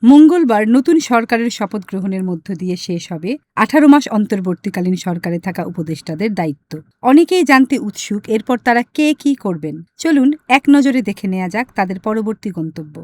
মঙ্গলবার নতুন সরকারের শপথ গ্রহণের মধ্য দিয়ে শেষ হবে 18 মাস অন্তর্বর্তীকালীন সরকারে থাকা উপদেষ্টাদের দায়িত্ব। অনেকেই জানতে উৎসুক এরপর তারা কে কী করবেন। চলুন এক নজরে দেখে নেওয়া যাক তাদের পরবর্তী গন্তব্য।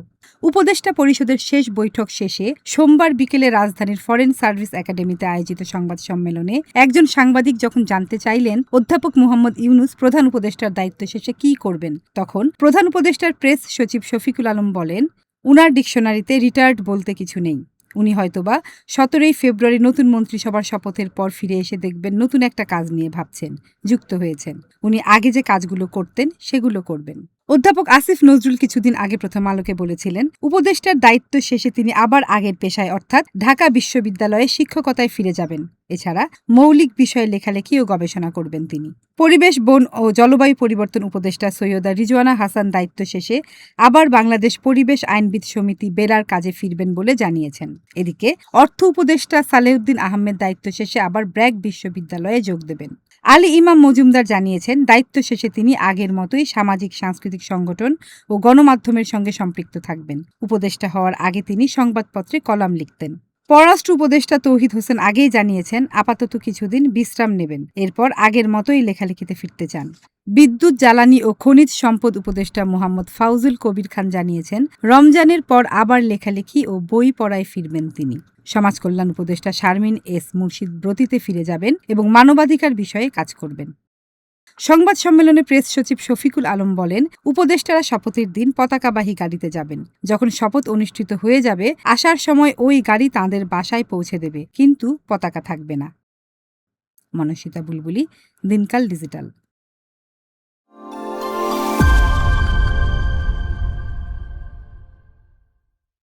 উপদেষ্টা পরিষদের শেষ বৈঠক শেষে সোমবার বিকেলে রাজধানীর ফরেন সার্ভিস একাডেমিতে আয়োজিত সংবাদ সম্মেলনে একজন সাংবাদিক যখন জানতে চাইলেন অধ্যাপক মোহাম্মদ ইউনূস প্রধান উপদেষ্টার দায়িত্ব শেষে কী করবেন, তখন প্রধান উপদেষ্টার প্রেস সচিব শফিকুল আলম বলেন, উনার ডিকশনারিতে রিটায়ার্ড বলতে কিছু নেই। উনি হয়তোবা 17 ফেব্রুয়ারি নতুন মন্ত্রিসভার শপথের পর ফিরে এসে দেখবেন নতুন একটা কাজ নিয়ে ভাবছেন, যুক্ত হয়েছেন। উনি আগে যে কাজগুলো করতেন সেগুলো করবেন। অধ্যাপক আসিফ নজরুল কিছুদিন আগে প্রথম আলোকে বলেছিলেন, উপদেষ্টার দায়িত্ব শেষে তিনি আবার আগের পেশায় অর্থাৎ ঢাকা বিশ্ববিদ্যালয়ে শিক্ষকতায় ফিরে যাবেন। এছাড়া মৌলিক বিষয়ে লেখালেখি ও গবেষণা করবেন তিনি। পরিবেশ, বন ও জলবায়ু পরিবর্তন উপদেষ্টা সৈয়দা রিজওয়ানা হাসান দায়িত্ব শেষে আবার বাংলাদেশ পরিবেশ আইনবিদ সমিতি বেলার কাজে ফিরবেন বলে জানিয়েছেন। এদিকে অর্থ উপদেষ্টা সালেউদ্দিন আহমেদ দায়িত্ব শেষে আবার ব্র্যাক বিশ্ববিদ্যালয়ে যোগ দেবেন। আলী ইমাম মজুমদার জানিয়েছেন, দায়িত্ব শেষে তিনি আগের মতোই সামাজিক সাংস্কৃতিক সংগঠন ও গণমাধ্যমের সঙ্গে সম্পৃক্ত থাকবেন। উপদেষ্টা হওয়ার আগে তিনি সংবাদপত্রে কলাম লিখতেন। পররাষ্ট্র উপদেষ্টা তৌহিদ হোসেন আগেই জানিয়েছেন আপাতত কিছুদিন বিশ্রাম নেবেন, এরপর আগের মতোই লেখালেখিতে ফিরতে চান। বিদ্যুৎ, জ্বালানি ও খনিজ সম্পদ উপদেষ্টা মোহাম্মদ ফাউজুল কবির খান জানিয়েছেন, রমজানের পর আবার লেখালেখি ও বই পড়ায় ফিরবেন তিনি। সমাজ কল্যাণ উপদেষ্টা শারমিন এস মুর্শিদ ব্রতিতে ফিরে যাবেন এবং মানবাধিকার বিষয়ে কাজ করবেন। সংবাদ সম্মেলনে প্রেস সচিব শফিকুল আলম বলেন, উপদেষ্টারা শপথের দিন পতাকাবাহী গাড়িতে যাবেন। যখন শপথ অনুষ্ঠিত হয়ে যাবে, আসার সময় ওই গাড়ি তাঁদের বাসায় পৌঁছে দেবে, কিন্তু পতাকা থাকবে না। মনস্বিতা বুলবুলি, দিনকাল ডিজিটাল।